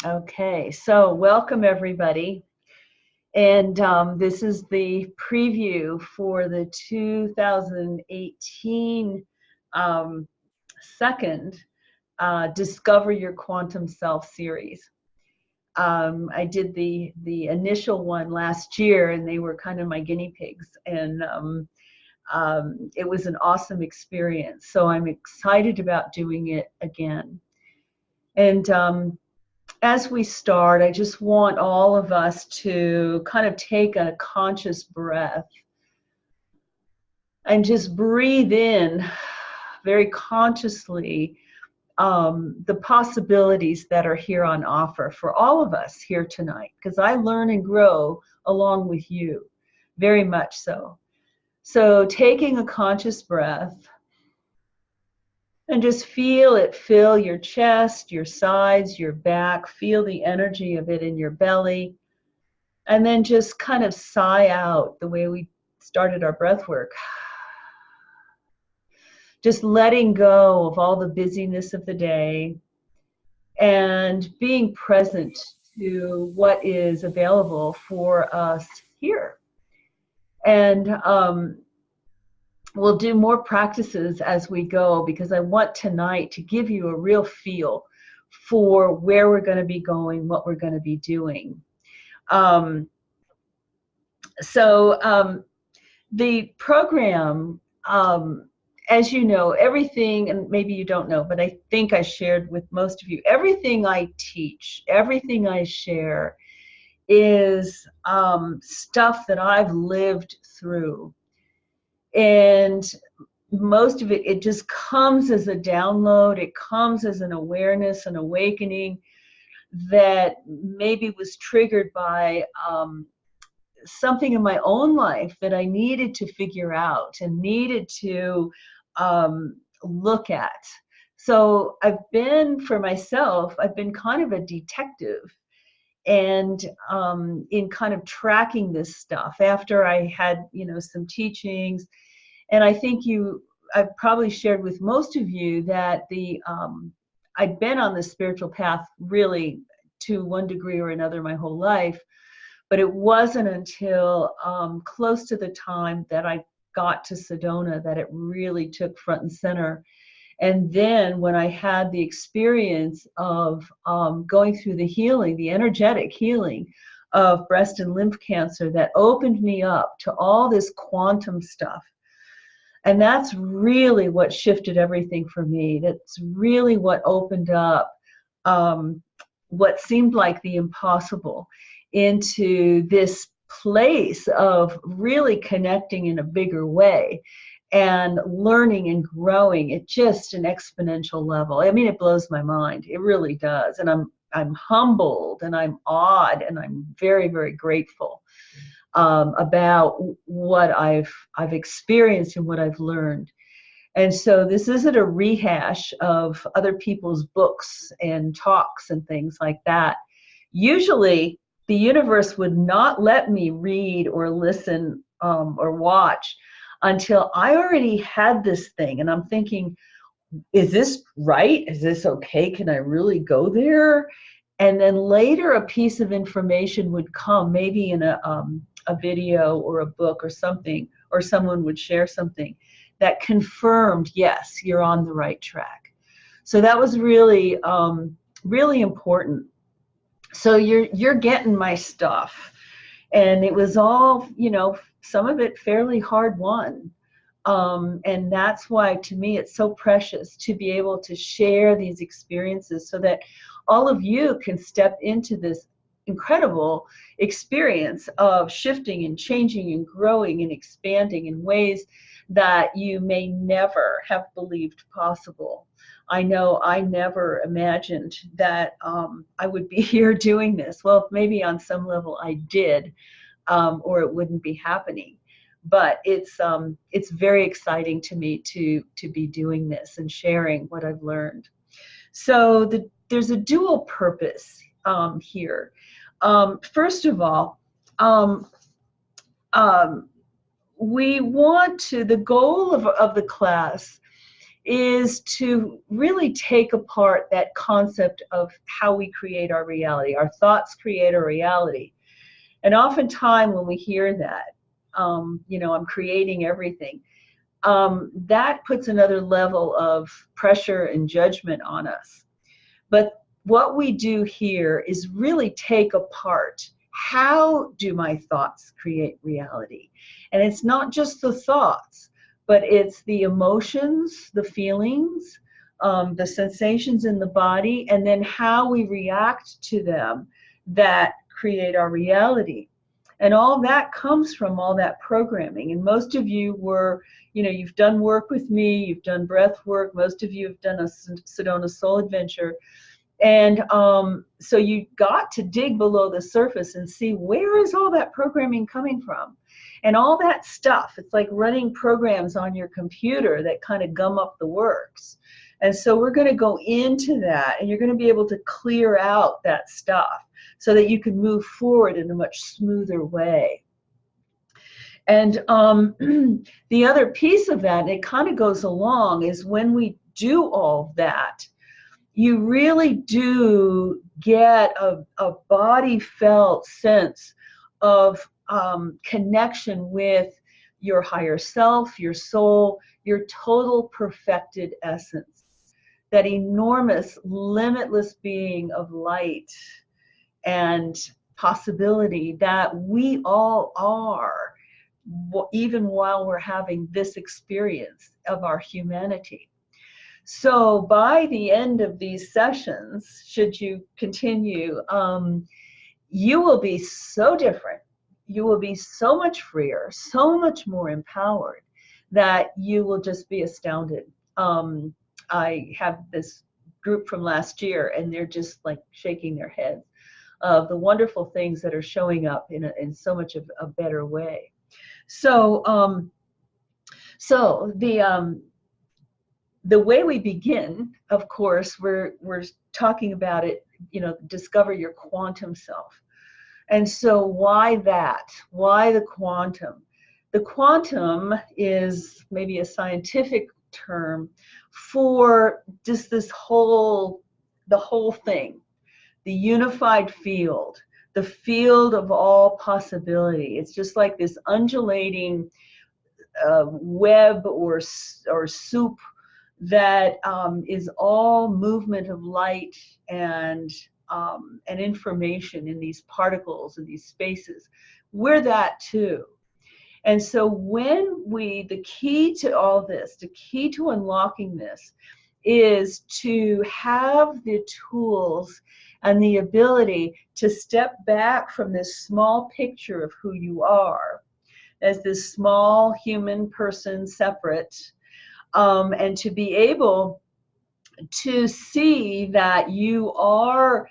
Okay, so welcome everybody. And this is the preview for the 2018 second Discover Your Quantum Self series. I did the initial one last year, and they were kind of my guinea pigs, and it was an awesome experience. So I'm excited about doing it again. And as we start, I just want all of us to kind of take a conscious breath and just breathe in very consciously the possibilities that are here on offer for all of us here tonight, because I learn and grow along with you, very much so. So taking a conscious breath, and just feel it fill your chest, your sides, your back. Feel the energy of it in your belly. And then just kind of sigh out the way we started our breath work. Just letting go of all the busyness of the day and being present to what is available for us here. And we'll do more practices as we go, because I want tonight to give you a real feel for where we're going to be going, what we're going to be doing. The program, as you know, everything, and maybe you don't know, but I think I shared with most of you, everything I teach, everything I share is stuff that I've lived through. And most of it just comes as a download. It comes as an awareness, an awakening that maybe was triggered by something in my own life that I needed to figure out and needed to look at. So for myself, I've been kind of a detective, and in kind of tracking this stuff after I had, some teachings. And I think I've probably shared with most of you that I'd been on the spiritual path really to one degree or another my whole life, but it wasn't until close to the time that I got to Sedona that it really took front and center. And then when I had the experience of going through the healing, the energetic healing of breast and lymph cancer, that opened me up to all this quantum stuff. And that's really what shifted everything for me. That's really what opened up what seemed like the impossible into this place of really connecting in a bigger way and learning and growing at just an exponential level. I mean, it blows my mind. It really does. And I'm humbled, and I'm awed, and I'm very, very grateful about what I've experienced and what I've learned. And so this isn't a rehash of other people's books and talks and things like that. Usually the universe would not let me read or listen or watch until I already had this thing. And I'm thinking, is this right? Is this okay? Can I really go there? And then later a piece of information would come, maybe in a video or a book or something, or someone would share something that confirmed, yes, you're on the right track. So that was really, really important. So you're getting my stuff. And it was all, some of it fairly hard won. And that's why, to me, it's so precious to be able to share these experiences so that all of you can step into this incredible experience of shifting and changing and growing and expanding in ways that you may never have believed possible. I know I never imagined that I would be here doing this. Well, maybe on some level I did, or it wouldn't be happening. But it's very exciting to me to be doing this and sharing what I've learned. So there's a dual purpose here. First of all, we want to, the goal of the class is to really take apart that concept of how we create our reality. Our thoughts create our reality. And oftentimes when we hear that, I'm creating everything, that puts another level of pressure and judgment on us. But what we do here is really take apart, how do my thoughts create reality? And it's not just the thoughts, but it's the emotions, the feelings, the sensations in the body, and then how we react to them that create our reality. And all that comes from all that programming. And most of you you've done work with me, you've done breath work, most of you have done a Sedona Soul Adventure. And so you got to dig below the surface and see, where is all that programming coming from? And all that stuff, it's like running programs on your computer that kind of gum up the works. And so we're going to go into that, and you're going to be able to clear out that stuff so that you can move forward in a much smoother way. And the other piece of that, and it kind of goes along, is when we do all of that, you really do get a body felt sense of connection with your higher self, your soul, your total perfected essence, that enormous, limitless being of light and possibility that we all are, even while we're having this experience of our humanity. So by the end of these sessions, should you continue, you will be so different. You will be so much freer, so much more empowered, that you will just be astounded. I have this group from last year, and they're just like shaking their heads of the wonderful things that are showing up in so much of a better way. So, the way we begin, of course, we're talking about it, discover your quantum self. And so why that? Why the quantum? The quantum is maybe a scientific term for just the whole thing, the unified field, the field of all possibility. It's just like this undulating web or soup that is all movement of light and information in these particles and these spaces. We're that too. And so the key to all this, the key to unlocking this, is to have the tools and the ability to step back from this small picture of who you are as this small human person, separate, and to be able to see that you are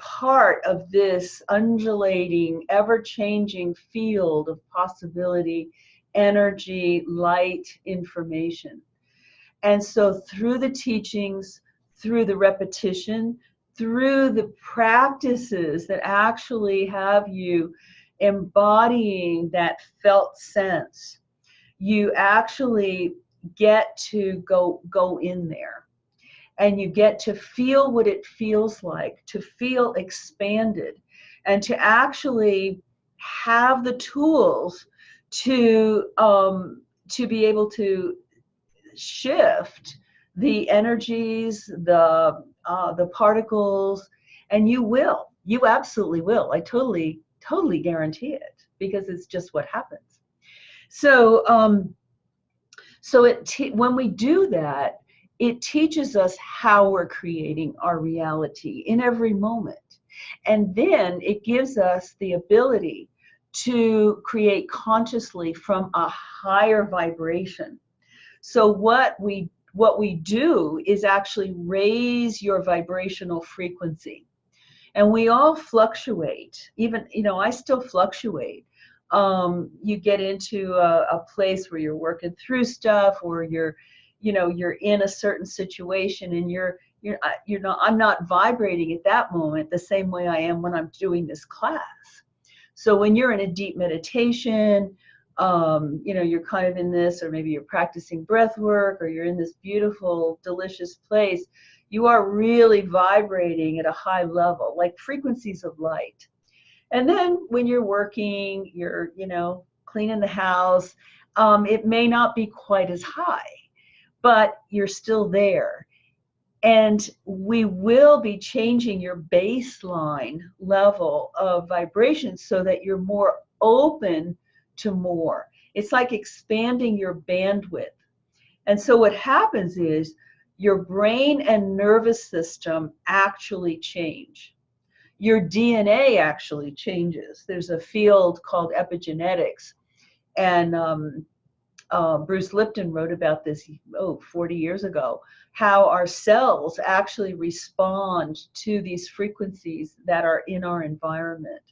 part of this undulating, ever-changing field of possibility, energy, light, information. And so through the teachings, through the repetition, through the practices that actually have you embodying that felt sense, you actually get to go in there, and you get to feel what it feels like to feel expanded, and to actually have the tools to be able to shift the energies, the particles, and you absolutely will. I totally guarantee it, because it's just what happens. So when we do that, it teaches us how we're creating our reality in every moment. And then it gives us the ability to create consciously from a higher vibration. So what we do is actually raise your vibrational frequency. And we all fluctuate. Even, I still fluctuate. You get into a place where you're working through stuff, or you're in a certain situation, and I'm not vibrating at that moment the same way I am when I'm doing this class. So when you're in a deep meditation, you know, you're kind of in this, or maybe you're practicing breath work, or you're in this beautiful, delicious place, you are really vibrating at a high level, like frequencies of light. And then when you're working, you're, you know, cleaning the house, it may not be quite as high, but you're still there. And we will be changing your baseline level of vibration so that you're more open to more. It's like expanding your bandwidth. And so what happens is your brain and nervous system actually change. Your DNA actually changes. There's a field called epigenetics, and Bruce Lipton wrote about this 40 years ago, how our cells actually respond to these frequencies that are in our environment.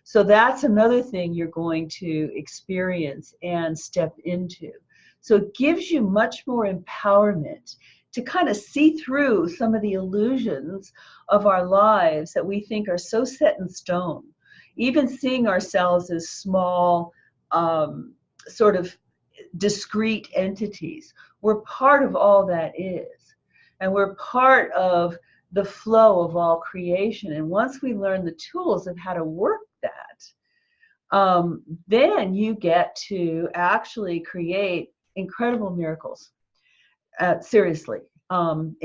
So that's another thing you're going to experience and step into. So it gives you much more empowerment to kind of see through some of the illusions of our lives that we think are so set in stone. Even seeing ourselves as small, sort of discrete entities. We're part of all that is. And we're part of the flow of all creation. And once we learn the tools of how to work that, then you get to actually create incredible miracles. Seriously, on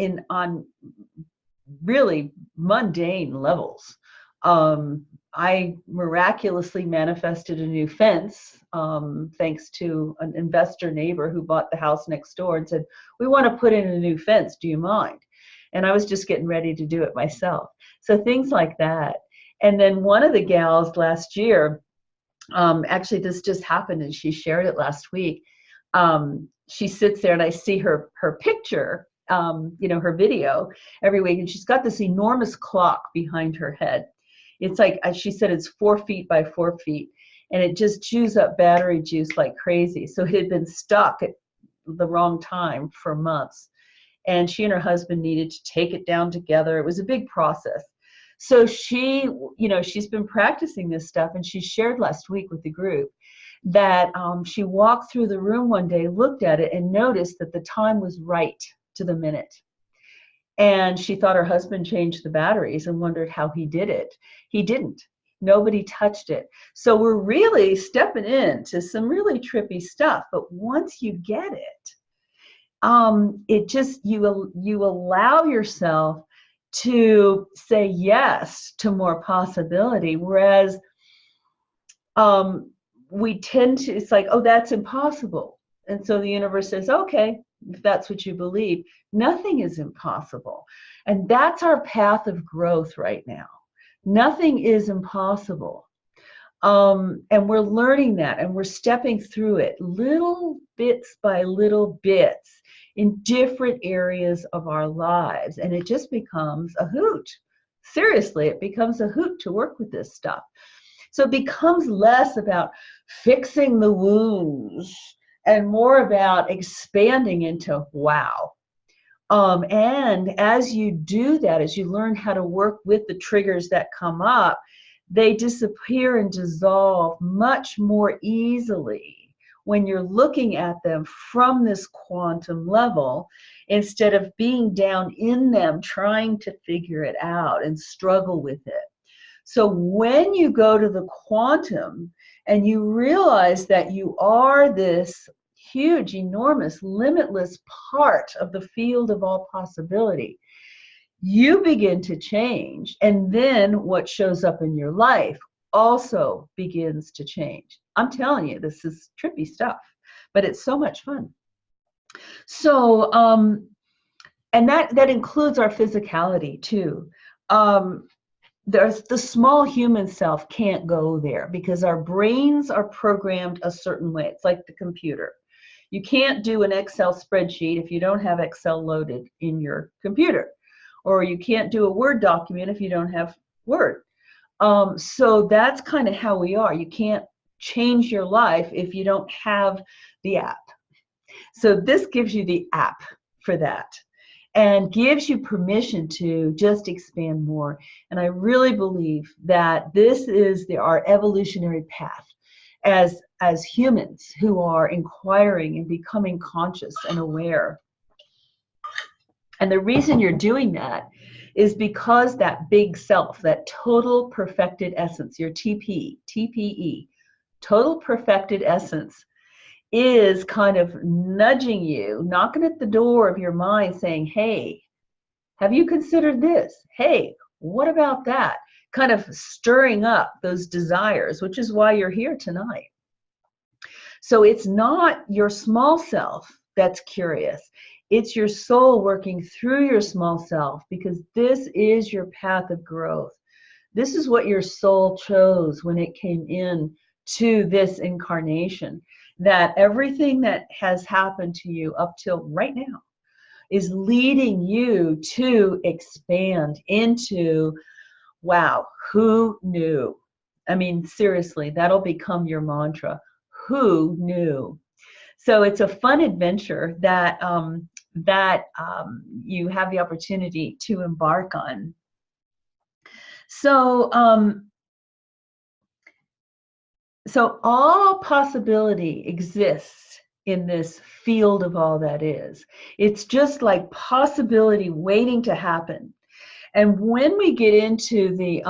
really mundane levels. I miraculously manifested a new fence, thanks to an investor neighbor who bought the house next door and said, "We want to put in a new fence, do you mind?" And I was just getting ready to do it myself. So things like that. And then one of the gals last year, actually this just happened and she shared it last week. She sits there and I see her picture, you know, her video every week, and she's got this enormous clock behind her head. It's like, she said, it's 4 feet by 4 feet, and it just chews up battery juice like crazy. So it had been stuck at the wrong time for months. And she and her husband needed to take it down together. It was a big process. So she, you know, she's been practicing this stuff, and she shared last week with the group that she walked through the room one day, looked at it, and noticed that the time was right to the minute. And she thought her husband changed the batteries and wondered how he did it. He didn't. Nobody touched it. So we're really stepping into some really trippy stuff. But once you get it, it just, you allow yourself to say yes to more possibility. Whereas we tend to, it's like, oh, that's impossible. And so the universe says, okay, if that's what you believe, nothing is impossible. And that's our path of growth right now. Nothing is impossible. And we're learning that, and we're stepping through it little bits by little bits in different areas of our lives. And it just becomes a hoot. Seriously, it becomes a hoot to work with this stuff. So it becomes less about fixing the wounds and more about expanding into wow. And as you do that, as you learn how to work with the triggers that come up, they disappear and dissolve much more easily when you're looking at them from this quantum level, instead of being down in them trying to figure it out and struggle with it. So when you go to the quantum and you realize that you are this huge, enormous, limitless part of the field of all possibility, you begin to change. And then what shows up in your life also begins to change. I'm telling you, this is trippy stuff, but it's so much fun. So, and that includes our physicality too. There's the small human self can't go there because our brains are programmed a certain way. It's like the computer. You can't do an Excel spreadsheet if you don't have Excel loaded in your computer, or you can't do a Word document if you don't have Word. So that's kind of how we are. You can't change your life if you don't have the app. So this gives you the app for that, and gives you permission to just expand more. And I really believe that this is our evolutionary path. as humans who are inquiring and becoming conscious and aware. And the reason you're doing that is because that big self, that total perfected essence, your TPE, total perfected essence, is kind of nudging you, knocking at the door of your mind saying, hey, have you considered this? Hey, what about that? Kind of stirring up those desires, which is why you're here tonight. So it's not your small self that's curious. It's your soul working through your small self, because this is your path of growth. This is what your soul chose when it came in to this incarnation, that everything that has happened to you up till right now is leading you to expand into, wow, who knew? I mean, seriously, that'll become your mantra. Who knew? So it's a fun adventure that you have the opportunity to embark on. So so all possibility exists in this field of all that is. It's just like possibility waiting to happen. And when we get into the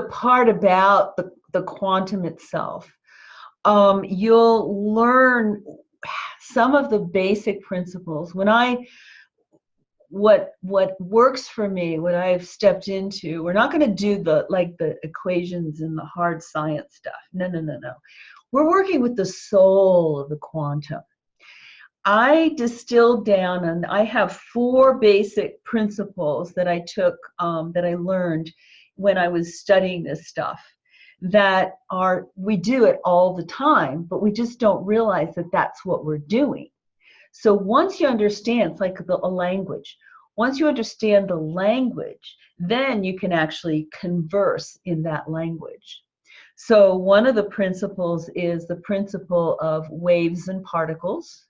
part about the quantum itself, you'll learn some of the basic principles. What works for me, what I've stepped into, we're not going to do the equations and the hard science stuff. No. We're working with the soul of the quantum. I distilled down, and I have 4 basic principles that I took, that I learned when I was studying this stuff, that we do it all the time, but we just don't realize that that's what we're doing. So once you understand, it's like a language. Once you understand the language, then you can actually converse in that language. So one of the principles is the principle of waves and particles.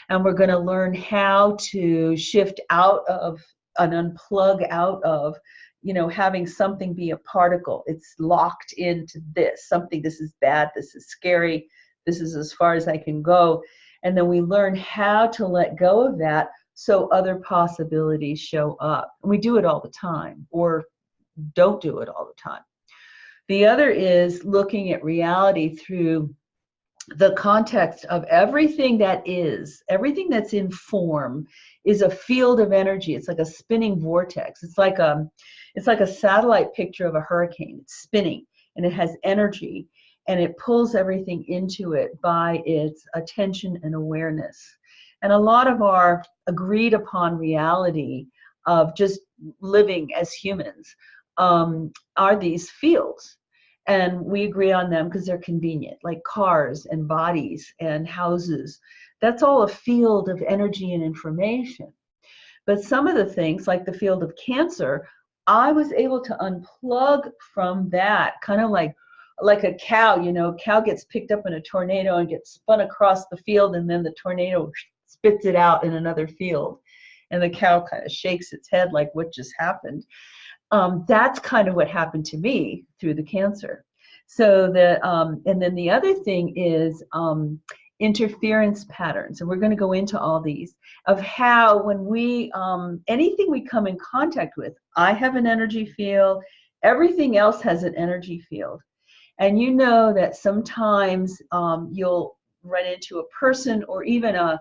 And we're going to learn how to shift out of and unplug out of, having something be a particle. It's locked into this, something, this is bad, this is scary, this is as far as I can go. And then we learn how to let go of that so other possibilities show up. And we do it all the time, or don't do it all the time. The other is looking at reality through the context of everything that is, everything that's in form is a field of energy. It's like a spinning vortex. It's like a satellite picture of a hurricane. It's spinning and it has energy, and it pulls everything into it by its attention and awareness. And a lot of our agreed upon reality of just living as humans are these fields. And we agree on them because they're convenient, like cars and bodies and houses. That's all a field of energy and information. But some of the things, like the field of cancer, I was able to unplug from that, kind of like a cow. Cow gets picked up in a tornado and gets spun across the field, and then the tornado spits it out in another field. And the cow kind of shakes its head like, what just happened? That's kind of what happened to me through the cancer. So and then the other thing is interference patterns. And we're going to go into all these, of how when we, anything we come in contact with, I have an energy field, everything else has an energy field. And you know that sometimes you'll run into a person, or even a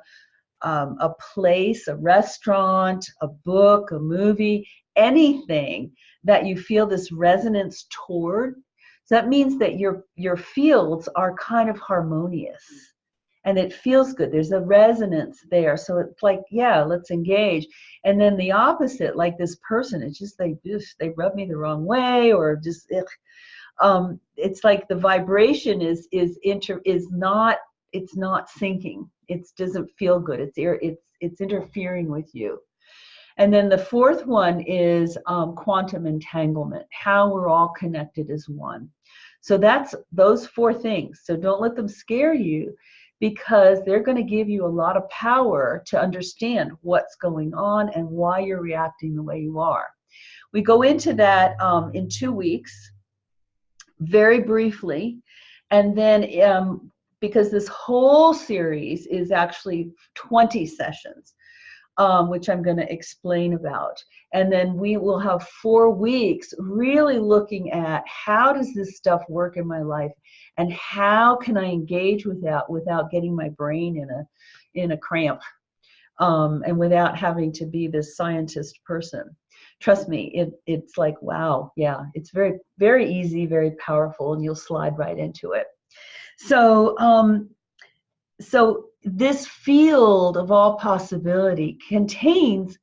place, a restaurant, a book, a movie, anything that you feel this resonance toward. So that means that your fields are kind of harmonious and it feels good. There's a resonance there. So it's like, yeah, let's engage. And then the opposite, like this person, it's just they rub me the wrong way, or just it's like the vibration is not syncing. It doesn't feel good. It's interfering with you. And then the fourth one is quantum entanglement, how we're all connected as one. So that's those 4 things. So don't let them scare you, because they're going to give you a lot of power to understand what's going on and why you're reacting the way you are. We go into that in 2 weeks, very briefly. And then because this whole series is actually 20 sessions, which I'm going to explain about. And then we will have 4 weeks really looking at how does this stuff work in my life, and how can I engage with that without getting my brain in a cramp, and without having to be this scientist person. Trust me, it's like, wow, yeah, it's very, very easy, very powerful, and you'll slide right into it. So, so this field of all possibility contains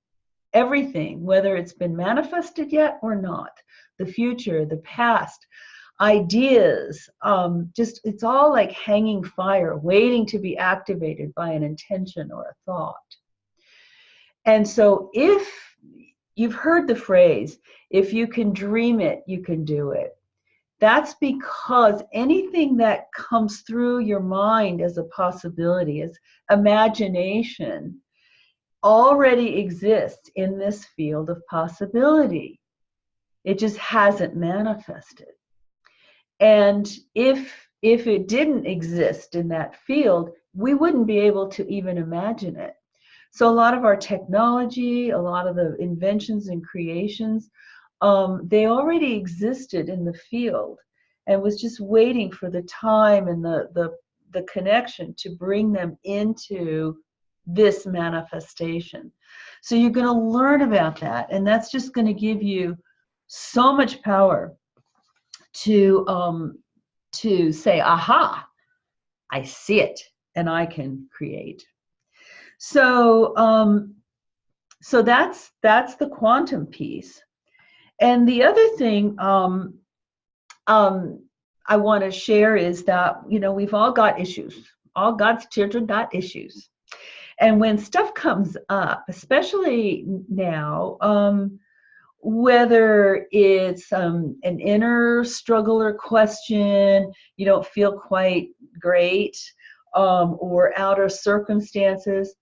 everything, whether it's been manifested yet or not, the future, the past, ideas, just it's all like hanging fire, waiting to be activated by an intention or a thought. And so if you've heard the phrase, if you can dream it, you can do it. That's because anything that comes through your mind as a possibility, as imagination, already exists in this field of possibility. It just hasn't manifested. And if it didn't exist in that field, we wouldn't be able to even imagine it. So a lot of our technology, a lot of the inventions and creations, they already existed in the field and was just waiting for the time and the connection to bring them into this manifestation. So you're going to learn about that, and that's just going to give you so much power to say, aha, I see it and I can create. So so that's the quantum piece. And the other thing I want to share is that, you know, we've all got issues. All God's children got issues. And when stuff comes up, especially now, whether it's an inner struggle or question, you don't feel quite great, or outer circumstances,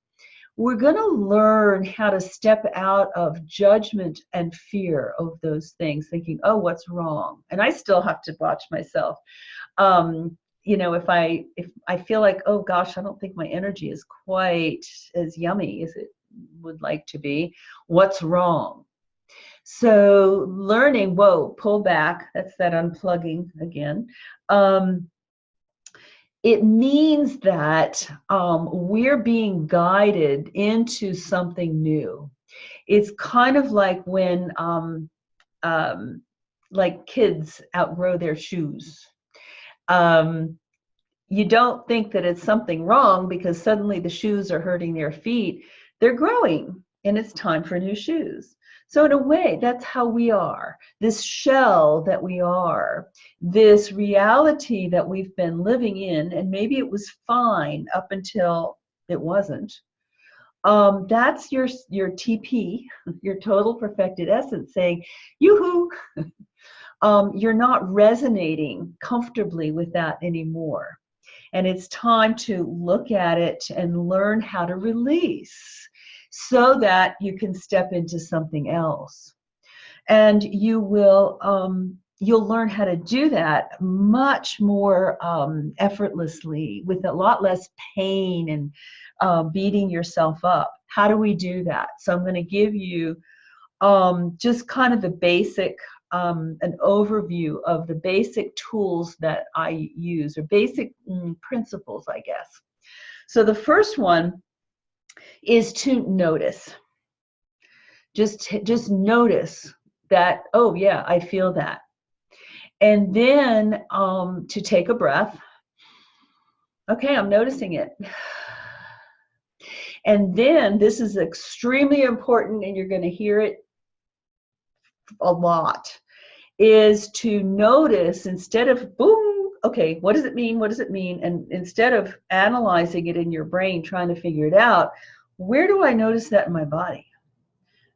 we're going to learn how to step out of judgment and fear of those things, thinking, oh, what's wrong? And I still have to watch myself. You know, if I feel like, oh gosh, I don't think my energy is quite as yummy as it would like to be, what's wrong? So learning, whoa, pull back, that's that unplugging again. It means that we're being guided into something new. It's kind of like when like kids outgrow their shoes. You don't think that it's something wrong because suddenly the shoes are hurting their feet. They're growing and it's time for new shoes. So in a way, that's how we are. This shell that we are, this reality that we've been living in, and maybe it was fine up until it wasn't. That's your TP, your total perfected essence, saying, yoo-hoo, you're not resonating comfortably with that anymore. And it's time to look at it and learn how to release so that you can step into something else. And you will, you'll learn how to do that much more effortlessly, with a lot less pain and beating yourself up. How do we do that? So I'm going to give you just kind of the basic, an overview of the basic tools that I use, or basic principles, I guess. So the first one is to notice. Just notice that, oh yeah, I feel that. And then to take a breath. Okay, I'm noticing it. And then this is extremely important, and you're going to hear it a lot, is to notice instead of boom, okay, what does it mean? What does it mean? And instead of analyzing it in your brain, trying to figure it out, where do I notice that in my body?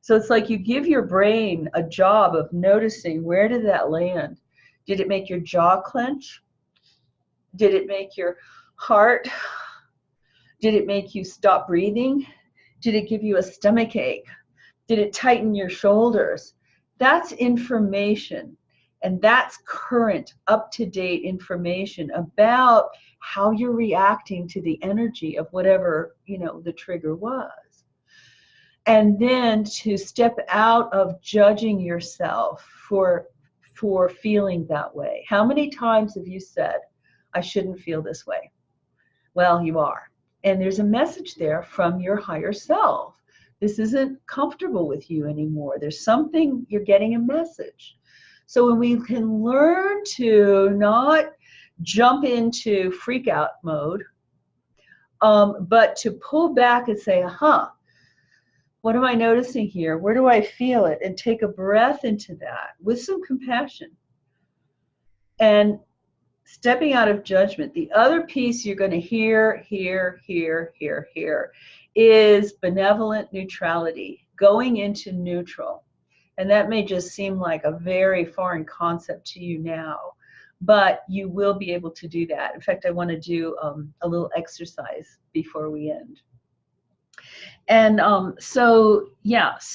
So it's like you give your brain a job of noticing, where did that land? Did it make your jaw clench? Did it make your heart? Did it make you stop breathing? Did it give you a stomach ache? Did it tighten your shoulders? That's information. And that's current, up-to-date information about how you're reacting to the energy of whatever, the trigger was. And then to step out of judging yourself for feeling that way. How many times have you said, I shouldn't feel this way? Well, you are. And there's a message there from your higher self. This isn't comfortable with you anymore. There's something, you're getting a message. So when we can learn to not jump into freak out mode, but to pull back and say, what am I noticing here? Where do I feel it? And take a breath into that with some compassion. And stepping out of judgment. The other piece you're going to hear is benevolent neutrality, going into neutral. And that may just seem like a very foreign concept to you now, but you will be able to do that. In fact, I want to do a little exercise before we end. And so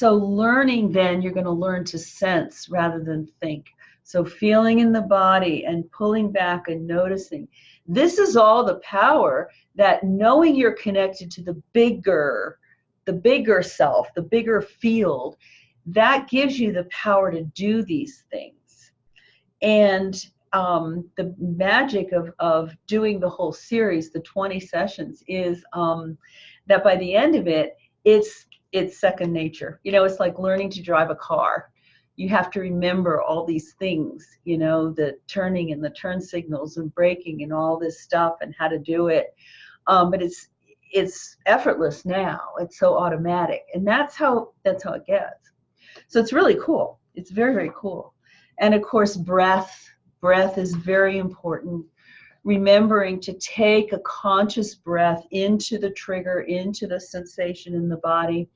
learning, then you're going to learn to sense rather than think. So feeling in the body and pulling back and noticing. This is all the power that knowing you're connected to the bigger self, the bigger field, that gives you the power to do these things. And the magic of doing the whole series, the 20 sessions, is that by the end of it, it's second nature. It's like learning to drive a car. You have to remember all these things, the turning and the turn signals and braking and all this stuff and how to do it. But it's effortless now. It's so automatic, and that's how it gets. So it's really cool. It's very, very cool. And of course, breath is very important. Remembering to take a conscious breath into the trigger, into the sensation in the body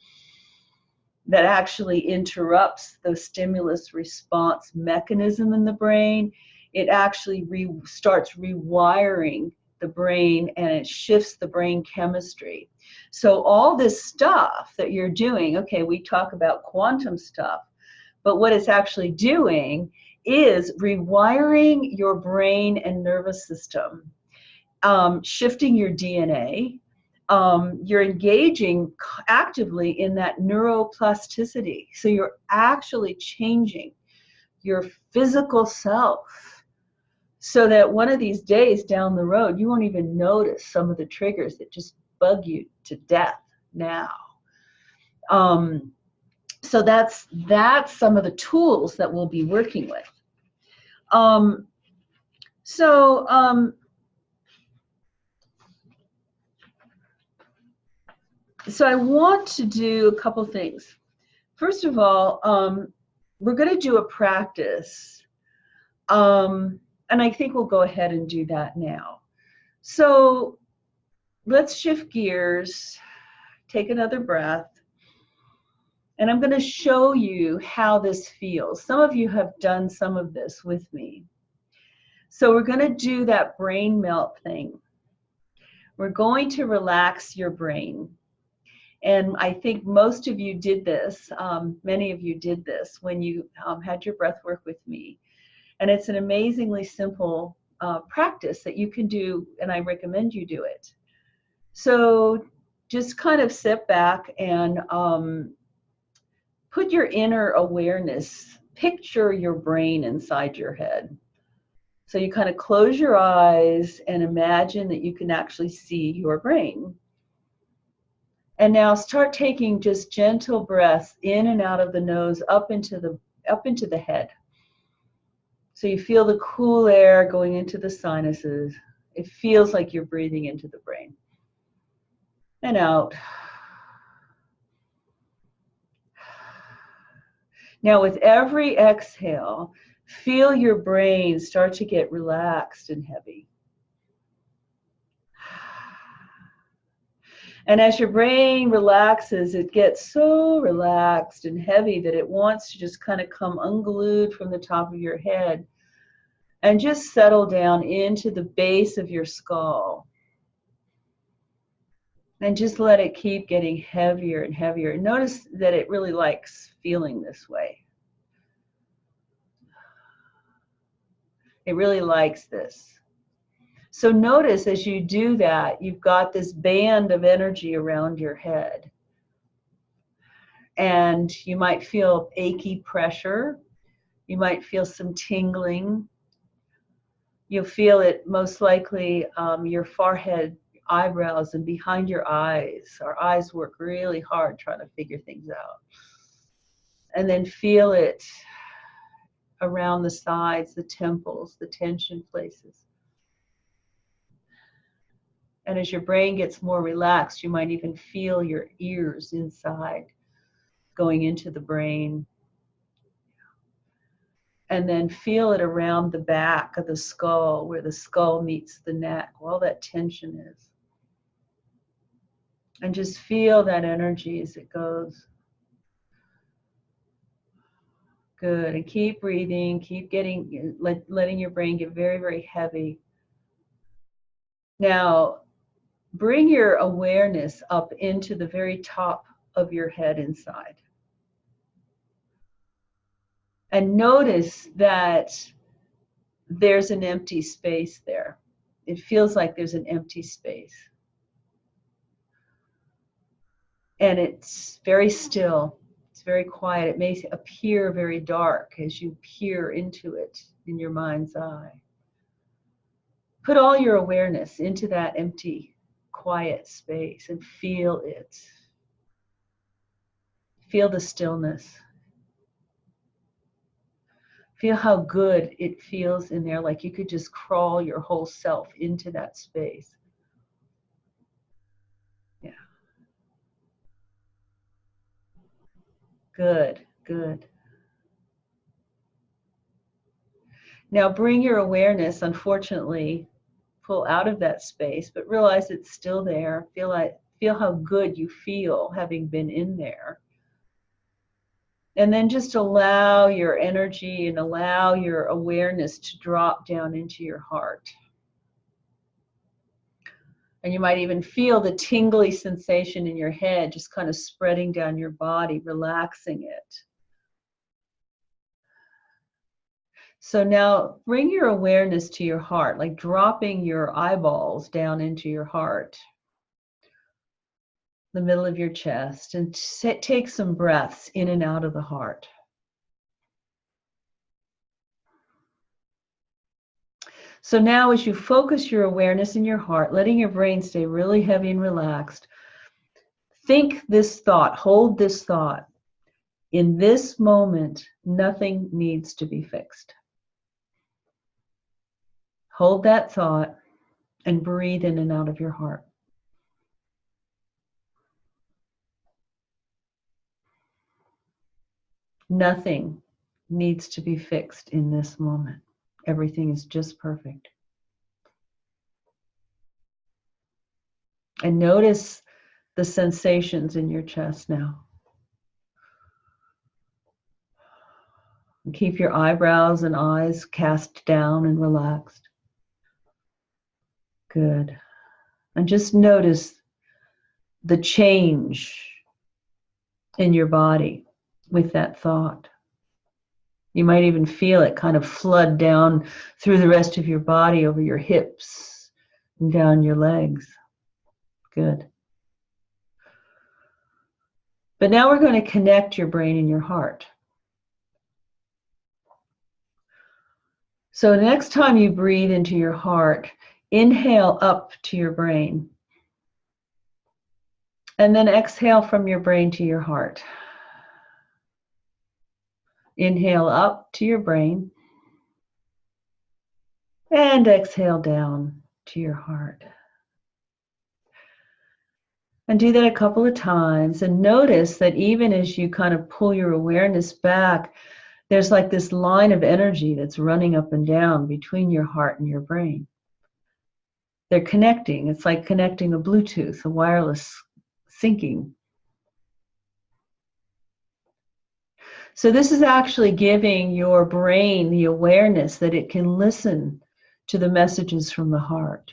that actually interrupts the stimulus response mechanism in the brain. It actually starts rewiring the brain, and it shifts the brain chemistry. So all this stuff that you're doing, okay, we talk about quantum stuff, but what it's actually doing is rewiring your brain and nervous system, shifting your DNA. You're engaging actively in that neuroplasticity. So you're actually changing your physical self so that one of these days down the road, you won't even notice some of the triggers that just bug you to death now. So that's some of the tools that we'll be working with. So I want to do a couple things. First of all, we're going to do a practice, and I think we'll go ahead and do that now. So let's shift gears, take another breath, and I'm going to show you how this feels. Some of you have done some of this with me. So we're going to do that brain melt thing. We're going to relax your brain. And I think most of you did this, many of you did this when you had your breath work with me. And it's an amazingly simple practice that you can do, and I recommend you do it. So just kind of sit back and put your inner awareness, picture your brain inside your head. So you kind of close your eyes and imagine that you can actually see your brain. And now start taking just gentle breaths in and out of the nose, up into the head. So you feel the cool air going into the sinuses. It feels like you're breathing into the brain. And out. Now with every exhale, feel your brain start to get relaxed and heavy. And as your brain relaxes, it gets so relaxed and heavy that it wants to just kind of come unglued from the top of your head and just settle down into the base of your skull. And just let it keep getting heavier and heavier. Notice that it really likes feeling this way. It really likes this. So notice as you do that, you've got this band of energy around your head. And you might feel achy pressure. You might feel some tingling. You'll feel it most likely your forehead, eyebrows, and behind your eyes. Our eyes work really hard trying to figure things out. And then feel it around the sides, the temples, the tension places. And as your brain gets more relaxed, you might even feel your ears inside going into the brain. And then feel it around the back of the skull, where the skull meets the neck, where all that tension is. And just feel that energy as it goes. Good. And keep breathing, keep letting your brain get very, very heavy. Now, bring your awareness up into the very top of your head inside. And notice that there's an empty space there. It feels like there's an empty space. And it's very still. It's very quiet. It may appear very dark as you peer into it in your mind's eye. Put all your awareness into that empty, quiet space and feel it. Feel the stillness. Feel how good it feels in there, like you could just crawl your whole self into that space. Yeah. Good, good. Now bring your awareness, unfortunately, pull out of that space, but realize it's still there. Feel how good you feel having been in there. And then just allow your energy and allow your awareness to drop down into your heart. And you might even feel the tingly sensation in your head just kind of spreading down your body, relaxing it. So now bring your awareness to your heart, like dropping your eyeballs down into your heart, the middle of your chest, and take some breaths in and out of the heart. So now as you focus your awareness in your heart, letting your brain stay really heavy and relaxed, think this thought, hold this thought. In this moment, nothing needs to be fixed. Hold that thought and breathe in and out of your heart. Nothing needs to be fixed in this moment. Everything is just perfect. And notice the sensations in your chest now. And keep your eyebrows and eyes cast down and relaxed. Good. And just notice the change in your body with that thought. You might even feel it kind of flood down through the rest of your body, over your hips and down your legs. Good. But now we're going to connect your brain and your heart. So next time you breathe into your heart, inhale up to your brain. And then exhale from your brain to your heart. Inhale up to your brain. And exhale down to your heart. And do that a couple of times. And notice that even as you kind of pull your awareness back, there's like this line of energy that's running up and down between your heart and your brain. They're connecting. It's like connecting a Bluetooth, a wireless syncing. So this is actually giving your brain the awareness that it can listen to the messages from the heart.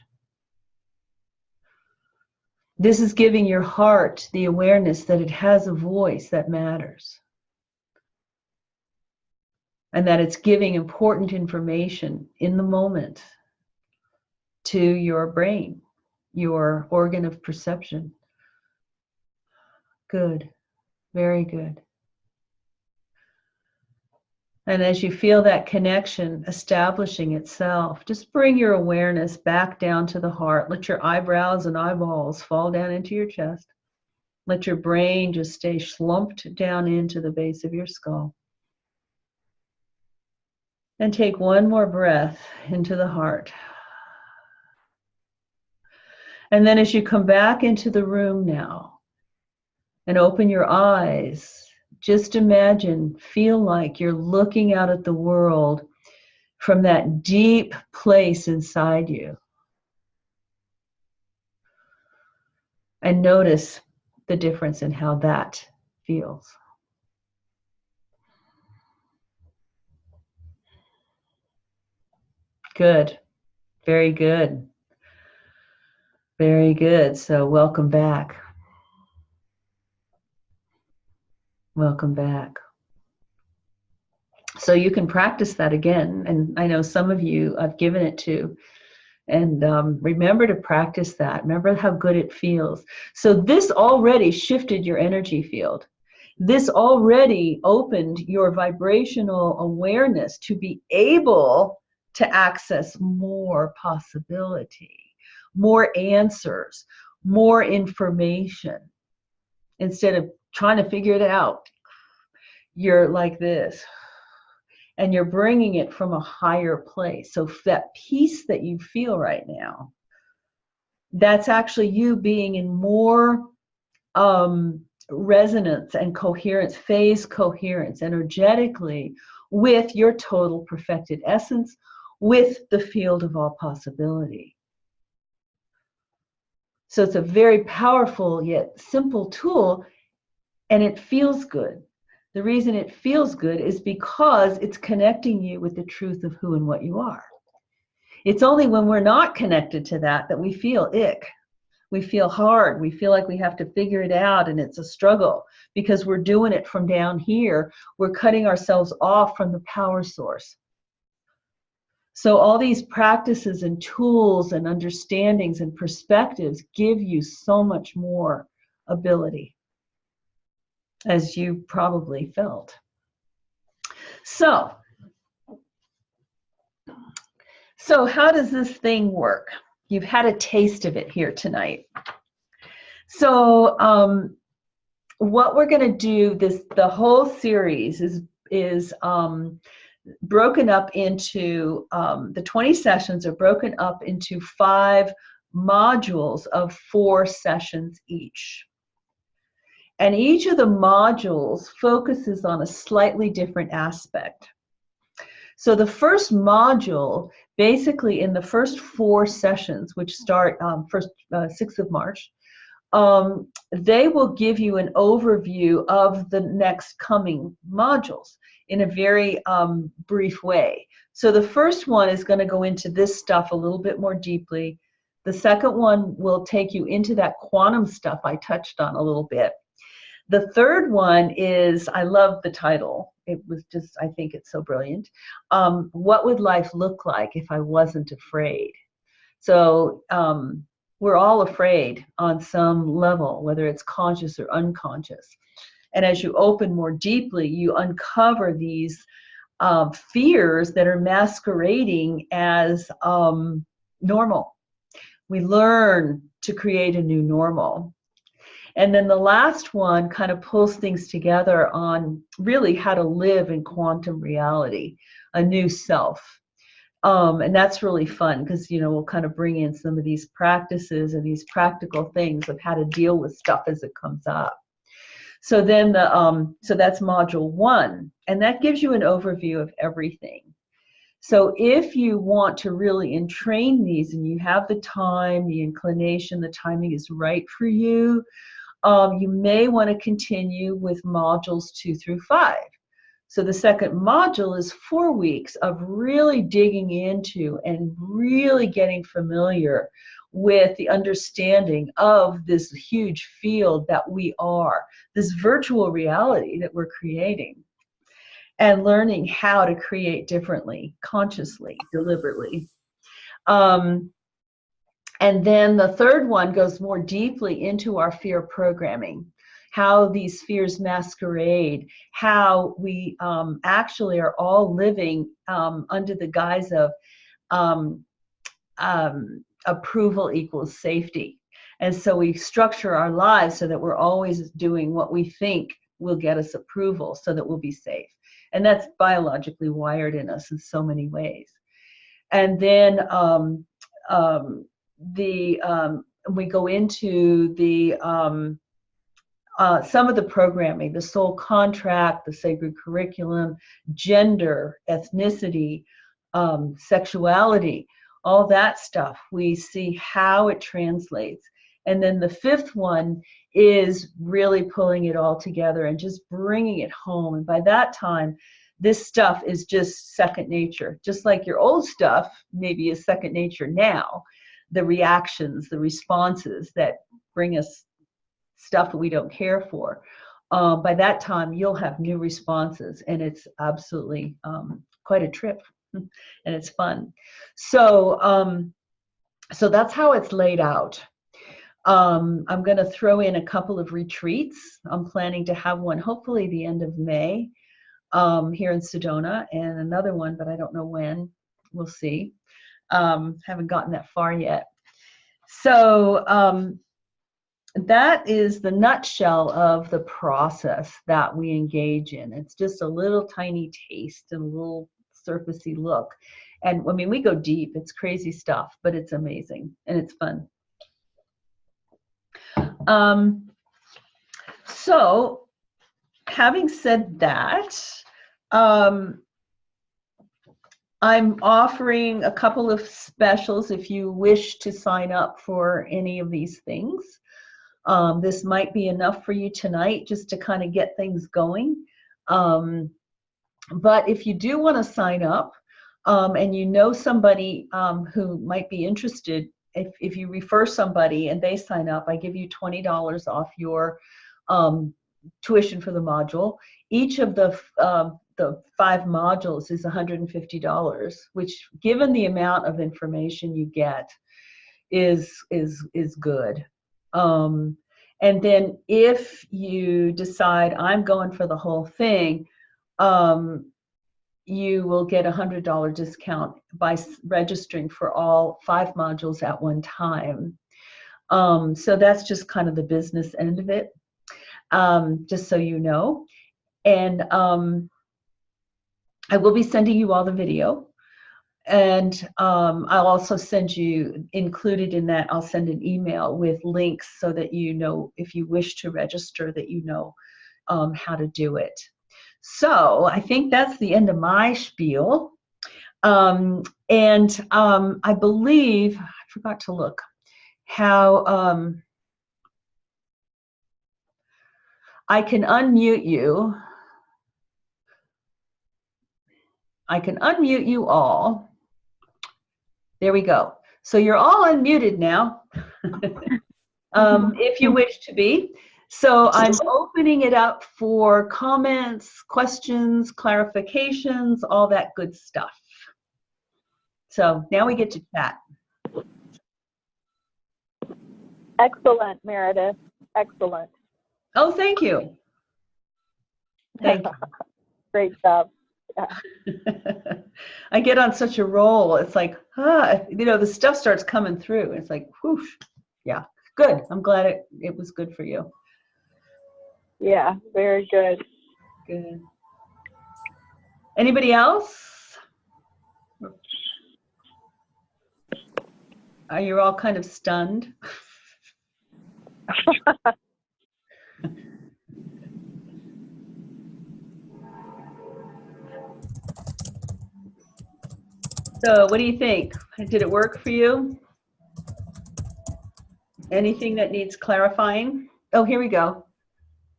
This is giving your heart the awareness that it has a voice that matters. and that it's giving important information in the moment to your brain, your organ of perception. Good. Very good. And as you feel that connection establishing itself, just bring your awareness back down to the heart. Let your eyebrows and eyeballs fall down into your chest. Let your brain just stay slumped down into the base of your skull. And take one more breath into the heart. And then as you come back into the room now and open your eyes, just imagine, feel like you're looking out at the world from that deep place inside you. And notice the difference in how that feels. Good. Very good. Very good. So welcome back. Welcome back. So you can practice that again. And I know some of you I've given it to. And remember to practice that. Remember how good it feels. So this already shifted your energy field. This already opened your vibrational awareness to be able to access more possibility, more answers, more information. Instead of trying to figure it out, you're like this. And you're bringing it from a higher place. So that peace that you feel right now, that's actually you being in more resonance and coherence, phase coherence, energetically with your total perfected essence, with the field of all possibility. So it's a very powerful yet simple tool, and it feels good. The reason it feels good is because it's connecting you with the truth of who and what you are. It's only when we're not connected to that that we feel ick. We feel hard. We feel like we have to figure it out, and it's a struggle because we're doing it from down here. We're cutting ourselves off from the power source. So all these practices and tools and understandings and perspectives give you so much more ability, as you probably felt. So how does this thing work? You've had a taste of it here tonight. So what we're going to do, the whole series is broken up into, the 20 sessions are broken up into 5 modules of 4 sessions each. And each of the modules focuses on a slightly different aspect. So the first module, basically in the first 4 sessions, which start 6th of March, they will give you an overview of the next coming modules in a very brief way. So the first one is going to go into this stuff a little bit more deeply. The second one will take you into that quantum stuff I touched on a little bit. The third one is, I love the title. It was just, I think it's so brilliant. What would life look like if I wasn't afraid? So we're all afraid on some level, whether it's conscious or unconscious. And as you open more deeply, you uncover these fears that are masquerading as normal. We learn to create a new normal. And then the last one kind of pulls things together on really how to live in quantum reality, a new self. And that's really fun because, you know, we'll kind of bring in some of these practices and these practical things of how to deal with stuff as it comes up. So then so that's module 1, and that gives you an overview of everything. So if you want to really entrain these and you have the time, the inclination, the timing is right for you, you may want to continue with modules 2 through 5. So the second module is 4 weeks of really digging into and really getting familiar with the understanding of this huge field that we are, this virtual reality that we're creating. and learning how to create differently, consciously, deliberately. And then the third one goes more deeply into our fear programming, how these fears masquerade, how we actually are all living under the guise of approval equals safety. And so we structure our lives so that we're always doing what we think will get us approval so that we'll be safe. And that's biologically wired in us in so many ways. And then we go into the some of the programming, the soul contract, the sacred curriculum, gender, ethnicity, sexuality, all that stuff. We see how it translates. And then the fifth one is really pulling it all together and just bringing it home. And by that time, this stuff is just second nature. Just like your old stuff maybe is second nature now. The reactions, the responses that bring us stuff that we don't care for. By that time, you'll have new responses, and it's absolutely quite a trip, and it's fun. So, so that's how it's laid out. I'm going to throw in a couple of retreats. I'm planning to have one hopefully the end of May here in Sedona, and another one, but I don't know when. We'll see. Haven't gotten that far yet. So that is the nutshell of the process that we engage in. It's just a little tiny taste and a little surfacey look. And I mean, we go deep. It's crazy stuff, but it's amazing and it's fun. So having said that, I'm offering a couple of specials if you wish to sign up for any of these things. This might be enough for you tonight just to kind of get things going. But if you do want to sign up and you know somebody who might be interested, if you refer somebody and they sign up, I give you $20 off your tuition for the module. Each of the 5 modules is $150, which, given the amount of information you get, is good. And then if you decide I'm going for the whole thing, you will get a $100 discount by registering for all 5 modules at one time. So that's just kind of the business end of it, just so you know. And I will be sending you all the video. And I'll also send you, included in that, I'll send an email with links so that you know, if you wish to register, that you know how to do it. So I think that's the end of my spiel. I believe, I forgot to look, how I can unmute you. I can unmute you all. There we go. So you're all unmuted now, if you wish to be. So I'm opening it up for comments, questions, clarifications, all that good stuff. So now we get to chat. Excellent, Meredith. Excellent. Oh, thank you. Thank you. Great job. I get on such a roll. It's like, you know, the stuff starts coming through. It's like, whoosh. Yeah, good. I'm glad it was good for you. Yeah, very good. Good. Anybody else? Are you all kind of stunned? So what do you think? Did it work for you? Anything that needs clarifying? Oh, here we go.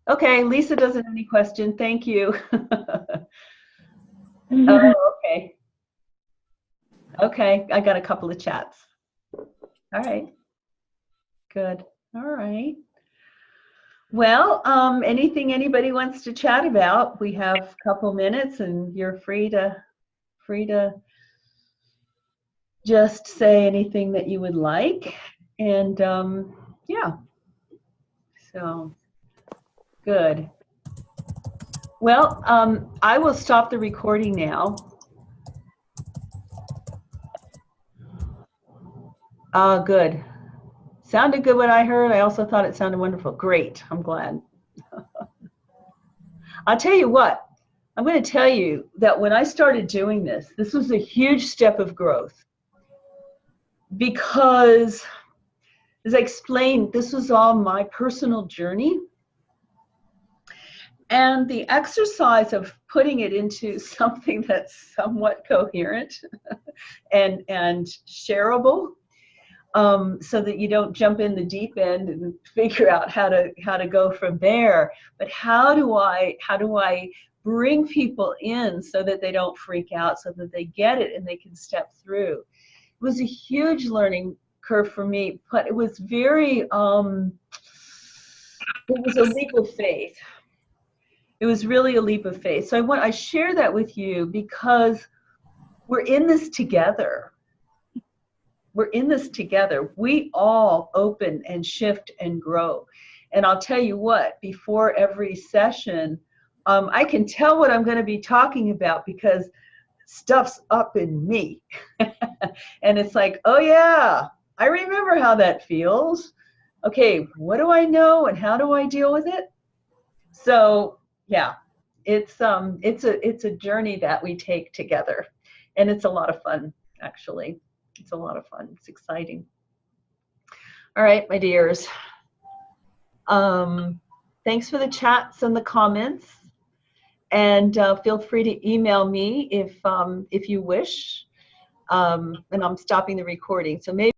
Okay, Lisa doesn't have any question. Thank you. Oh, okay. Okay, I got a couple of chats. All right. Good. All right. Well, anything anybody wants to chat about? We have a couple minutes, and you're free to just say anything that you would like. And yeah, so good. Well, I will stop the recording now. Good. Sounded good what I heard. I also thought it sounded wonderful. Great. I'm glad. I'll tell you what, I'm going to tell you that when I started doing this, this was a huge step of growth because, as I explained, this was all my personal journey. And the exercise of putting it into something that's somewhat coherent and shareable, so that you don't jump in the deep end and figure out how to go from there. But how do I bring people in so that they don't freak out, so that they get it and they can step through? It was a huge learning curve for me, but it was very it was a leap of faith. It was really a leap of faith. So I share that with you because we're in this together. We're in this together. We all open and shift and grow. And I'll tell you what, before every session, I can tell what I'm going to be talking about because stuff's up in me. And it's like, oh yeah, I remember how that feels. Okay, what do I know and how do I deal with it? So yeah, it's a journey that we take together, and it's a lot of fun, actually. It's a lot of fun. It's exciting. All right, my dears. Thanks for the chats and the comments, and feel free to email me if you wish. And I'm stopping the recording, so maybe